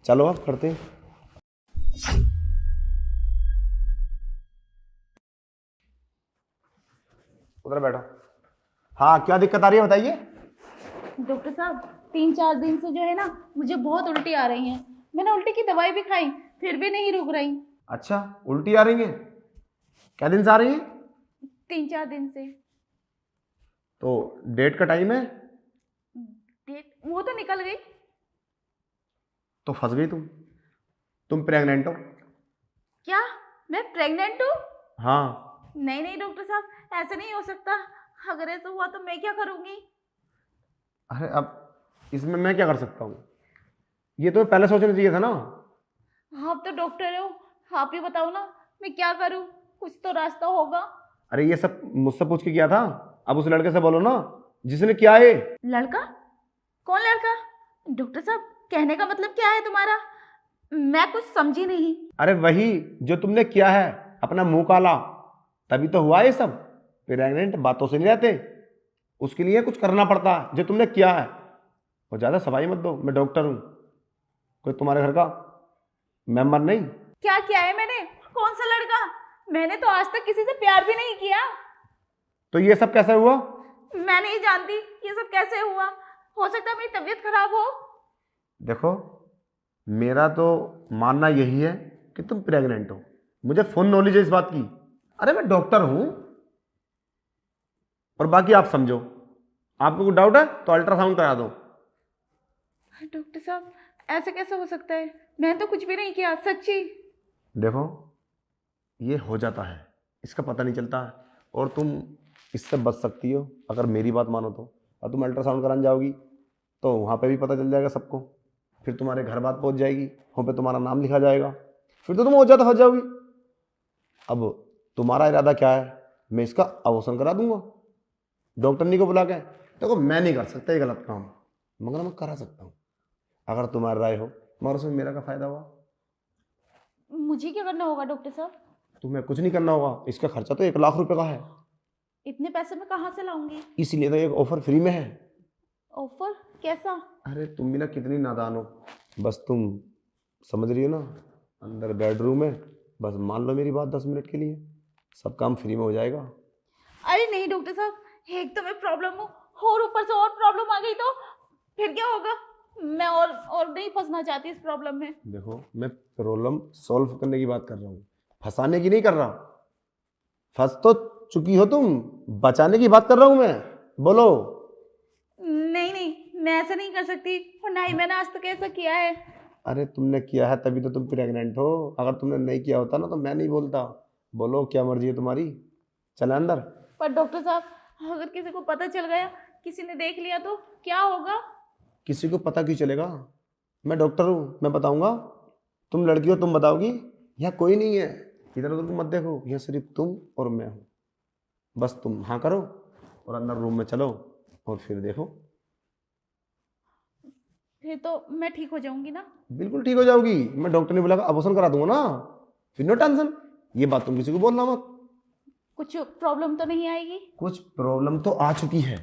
चलो अब करते हैं। उधर बैठो। हाँ, क्या दिक्कत आ रही है बताइए। डॉक्टर साहब 3-4 दिन से जो है ना मुझे बहुत उल्टी आ रही है। मैंने उल्टी की दवाई भी खाई फिर भी नहीं रुक रही। अच्छा, उल्टी आ रही है? क्या दिन से आ रही है? 3-4 दिन से। तो डेट का टाइम है? डेट वो तो निकल गई। तो फंस गई तुम प्रेग्नेंट हो। क्या मैं प्रेग्नेंट हूँ? हाँ। नहीं नहीं डॉक्टर साहब ऐसा नहीं हो सकता। अगर ऐसा हुआ तो मैं क्या करूँगी? अरे अब इसमें मैं क्या कर सकता हूँ? ये तो पहले सोचना चाहिए था ना। आप तो डॉक्टर हो, आप ही बताओ ना मैं क्या करूँ। कुछ तो रास्ता होगा। अरे ये सब मुझसे पूछ के किया था। अब उस लड़के से बोलो ना जिसने किया है। लड़का? कौन लड़का? डॉक्टर साहब कहने का मतलब क्या है तुम्हारा? मैं कुछ समझी नहीं। अरे वही जो तुमने किया है, अपना मुंह काला, तभी तो हुआ ये सब। प्रेग्नेंट बातों से नहीं रहते, उसके लिए कुछ करना पड़ता है जो तुमने किया है। और ज्यादा सफाई मत दो, मैं डॉक्टर हूँ, कोई तुम्हारे घर का मेंबर नहीं। क्या किया है मैंने? कौन सा लड़का? मैंने तो आज तक किसी से प्यार भी नहीं किया। तो ये सब कैसे हुआ? मैं नहीं जानती ये सब कैसे हुआ। हो सकता है मेरी तबीयत खराब हो। देखो, मेरा तो मानना यही है कि तुम प्रेग्नेंट हो। मुझे फुल नॉलेज है इस बात की। अरे मैं डॉक्टर हूं। और बाकी आप समझो, आपको कोई डाउट है तो अल्ट्रासाउंड करा दो। डॉक्टर साहब ऐसे कैसे हो सकता है? मैंने तो कुछ भी नहीं किया सच्ची। देखो, ये हो जाता है, इसका पता नहीं चलता है। और तुम इससे बच सकती हो अगर मेरी बात मानो तो। और तुम अल्ट्रासाउंड कराने जाओगी तो वहाँ पे भी पता चल जाएगा सबको। फिर तुम्हारे घर बात पहुँच जाएगी, वहाँ पे तुम्हारा नाम लिखा जाएगा। फिर तो तुम हो जाता हो जाओगी। अब तुम्हारा इरादा क्या है? मैं इसका अबॉर्शन करा दूंगा डॉक्टरनी को बुला के। देखो, मैं नहीं कर सकता ये गलत काम, मगर मैं करा सकता हूँ अगर तुम्हारी राय हो, मगर उसमें मेरा क्या फ़ायदा हुआ? मुझे क्या करना होगा डॉक्टर साहब? तुम्हें कुछ नहीं करना होगा, इसका खर्चा तो 1 लाख रुपए का है। इतने पैसे मैं कहाँ से लाऊंगी? इसीलिए तो एक ऑफर फ्री में है। ऑफर? कैसा? अरे तुम भी ना कितनी नादान हो। बस तुम समझ रही हो ना, अंदर बेडरूम है, बस मान लो मेरी बात 10 मिनट के लिए, सब काम फ्री में हो जाएगा। अरे नहीं डॉक्टर साहब, एक तो मैं प्रॉब्लम हूँ और ऊपर से और प्रॉब्लम आ गई तो फिर क्या होगा? मैं और नहीं फंसना चाहती इस प्रॉब्लम में। देखो, मैं प्रॉब्लम सॉल्व करने की बात कर रहा हूँ, फंसाने की नहीं कर रहा। फंस तो चुकी हो तुम, बचाने की बात कर रहा हूँ मैं। बोलो। नहीं नहीं मैं ऐसा नहीं कर सकती और ना ही मैंने आज तक ऐसा किया है। अरे तुमने किया है तभी तो तुम प्रेग्नेंट हो। अगर तुमने नहीं किया होता ना तो मैं नहीं बोलता। बोलो, क्या मर्जी है तुम्हारी, चले अंदर। पर डॉक्टर साहब अगर किसी को पता चल गया, किसी ने देख लिया तो क्या होगा? किसी को पता क्यों चलेगा? मैं डॉक्टर हूँ, मैं बताऊंगा। तुम लड़की हो, तुम बताओगी। यहाँ कोई नहीं है, इधर उधर को मत देखो, यहाँ सिर्फ तुम और मैं हूँ। बस तुम हाँ करो और अंदर रूम में चलो और फिर देखो। फिर तो मैं ठीक हो जाऊंगी ना? बिल्कुल ठीक हो जाओगी, मैं डॉक्टर ने बुलाकर अबॉर्शन करा दूंगा ना। फिर नो टेंशन। ये बात तुम किसी को बोलना मत। कुछ प्रॉब्लम तो नहीं आएगी? कुछ प्रॉब्लम तो आ चुकी है।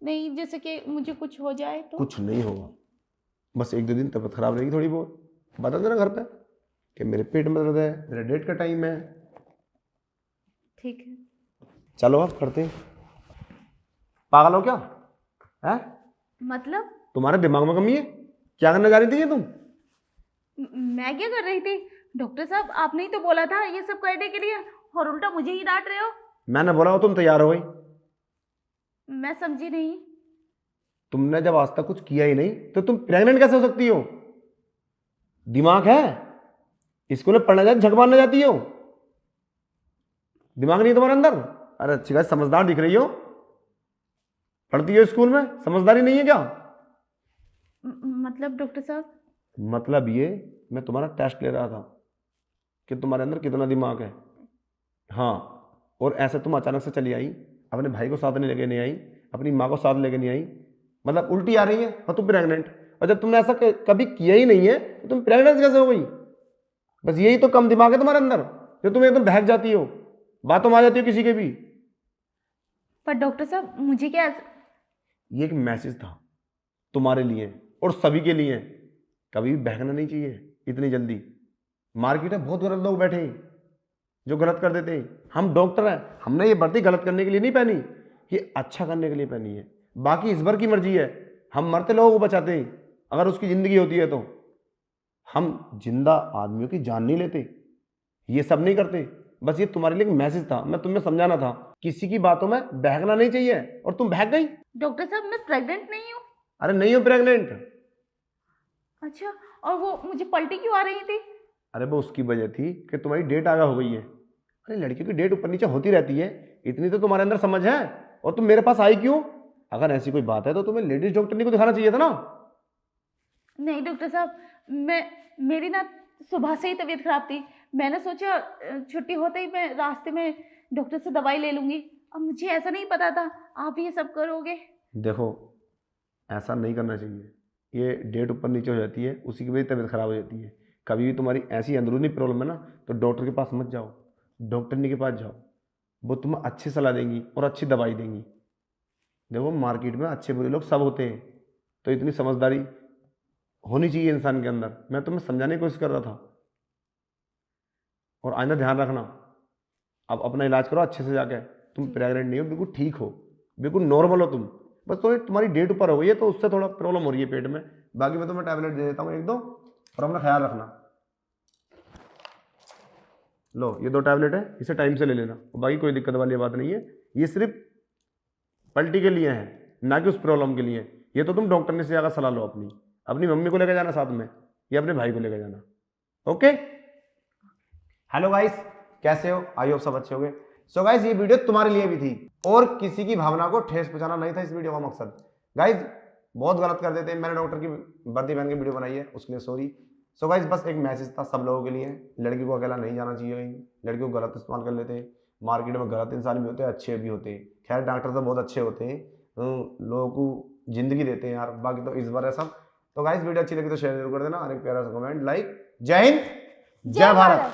नहीं जैसे कि मुझे कुछ हो जाए तो? कुछ नहीं होगा, बस 1-2 दिन तबीयत खराब रहेगी थोड़ी बहुत। बता देना घर पे कि मेरे पेट में दर्द है, मेरे डेट का टाइम है। ठीक है। चलो अब करते हैं। पागल हो क्या? है? मतलब? तुम्हारे दिमाग में कमी है? क्या करने जा रही थी ये तुम? मैं क्या कर रही थी? डॉक्टर साहब आपने ही तो बोला था ये सब करने के लिए और उल्टा मुझे ही डांट रहे हो। मैंने बोला हो तुम तैयार हो गई। मैं समझी नहीं। तुमने जब आज तक कुछ किया ही नहीं तो तुम प्रेग्नेंट कैसे हो सकती हो? दिमाग है? स्कूल में पढ़ने जाती, झक मारने जाती हो? दिमाग नहीं है तुम्हारे अंदर? अरे अच्छी बात, समझदार दिख रही हो। पढ़ती हो स्कूल में, समझदारी नहीं है क्या? मतलब डॉक्टर साहब? मतलब ये, मैं तुम्हारा टेस्ट ले रहा था कि तुम्हारे अंदर कितना दिमाग है। हाँ। और ऐसे तुम अचानक से चली आई, अपने भाई को साथ नहीं लेके नहीं आई, अपनी माँ को साथ लेके नहीं आई, मतलब उल्टी आ रही है और तुम प्रेग्नेंट। और जब तुमने ऐसा कभी किया ही नहीं है तो तुम प्रेग्नेंट कैसे हो गई? बस यही तो कम दिमाग है तुम्हारे अंदर, जो तुम एकदम बहक जाती हो, बातों में आ जाती हो किसी के भी। पर डॉक्टर साहब मुझे क्या ये एक मैसेज था तुम्हारे लिए और सभी के लिए कभी भी बहकना नहीं चाहिए इतनी जल्दी। मार्केट में बहुत गलत लोग बैठे हैं जो गलत कर देते हैं। हम डॉक्टर हैं, हमने ये वर्दी गलत करने के लिए नहीं पहनी, ये अच्छा करने के लिए पहनी है। बाकी ईश्वर की मर्जी है, हम मरते लोगों को बचाते हैं अगर उसकी ज़िंदगी होती है तो। हम जिंदा आदमियों की जान नहीं लेते, ये सब नहीं करते। बस ये तुम्हारे लिए एक मैसेज था, मैं तुम्हें समझाना था, किसी की बातों में बहकना नहीं चाहिए। और तुम बहक गई। डॉक्टर साहब मैं प्रेग्नेंट नहीं हूँ। अरे नहीं हो प्रेग्नेंट। अच्छा, और वो मुझे पलटी क्यों आ रही थी? अरे वो उसकी वजह थी कि तुम्हारी डेट आगे हो गई है। अरे लड़कियों की डेट ऊपर नीचे होती रहती है, इतनी तो तुम्हारे अंदर समझ है। और तुम मेरे पास आई क्यों? अगर ऐसी कोई बात है तो तुम्हें लेडीज डॉक्टरनी को दिखाना चाहिए था ना। नहीं डॉक्टर साहब, मेरी ना सुबह से ही तबीयत खराब थी। मैंने सोचा छुट्टी होते ही मैं रास्ते में डॉक्टर से दवाई ले लूँगी। अब मुझे ऐसा नहीं पता था आप ये सब करोगे। देखो ऐसा नहीं करना चाहिए, ये डेट ऊपर नीचे हो जाती है, उसी की वजह से तबीयत खराब हो जाती है। कभी भी तुम्हारी ऐसी अंदरूनी प्रॉब्लम है ना तो डॉक्टर के पास मत जाओ, डॉक्टरनी के पास जाओ, वो तुम्हें अच्छी सलाह देंगी और अच्छी दवाई देंगी। देखो मार्केट में अच्छे बुरे लोग सब होते हैं, तो इतनी समझदारी होनी चाहिए इंसान के अंदर। मैं तुम्हें समझाने की कोशिश कर रहा था। और आइंदा ध्यान रखना, अब अपना इलाज करो अच्छे से जाके। तुम प्रेग्नेंट नहीं हो, बिल्कुल ठीक हो, बिल्कुल नॉर्मल हो तुम। बस थोड़ी तुम्हारी डेट ऊपर हो गई है तो उससे थोड़ा प्रॉब्लम हो रही है पेट में। बाकी मैं तुम्हें टैबलेट दे देता हूँ एक दो, और अपना ख्याल रखना। लो ये 2 टैबलेट है, इसे टाइम से ले लेना। और बाकी कोई दिक्कत वाली बात नहीं है, ये सिर्फ पलटी के लिए है ना कि उस प्रॉब्लम के लिए। ये तो तुम डॉक्टर ने से जाकर सलाह लो अपनी। अपनी मम्मी को लेकर जाना साथ में, या अपने भाई को लेकर जाना। ओके। हेलो गाइस, कैसे हो? आई होप सब अच्छे होंगे। सो गाइस ये वीडियो तुम्हारे लिए भी थी, और किसी की भावना को ठेस पहुंचाना नहीं था इस वीडियो का मकसद। गाइस बहुत गलत कर देते हैं, मैंने डॉक्टर की वर्दी पहन के वीडियो बनाई है, उसके लिए सॉरी। सो गाइस बस एक मैसेज था सब लोगों के लिए, लड़की को अकेला नहीं जाना चाहिए कहीं। लड़की को गलत इस्तेमाल कर लेते हैं, मार्केट में गलत इंसान भी होते हैं, अच्छे भी होते हैं। खैर डॉक्टर तो बहुत अच्छे होते हैं, लोगों को जिंदगी देते हैं यार। बाकी तो इस बार है सब। तो गाइस वीडियो अच्छी लगी तो शेयर जरूर कर देना, और एक प्यारा सा कमेंट, लाइक। जय हिंद, जय भारत।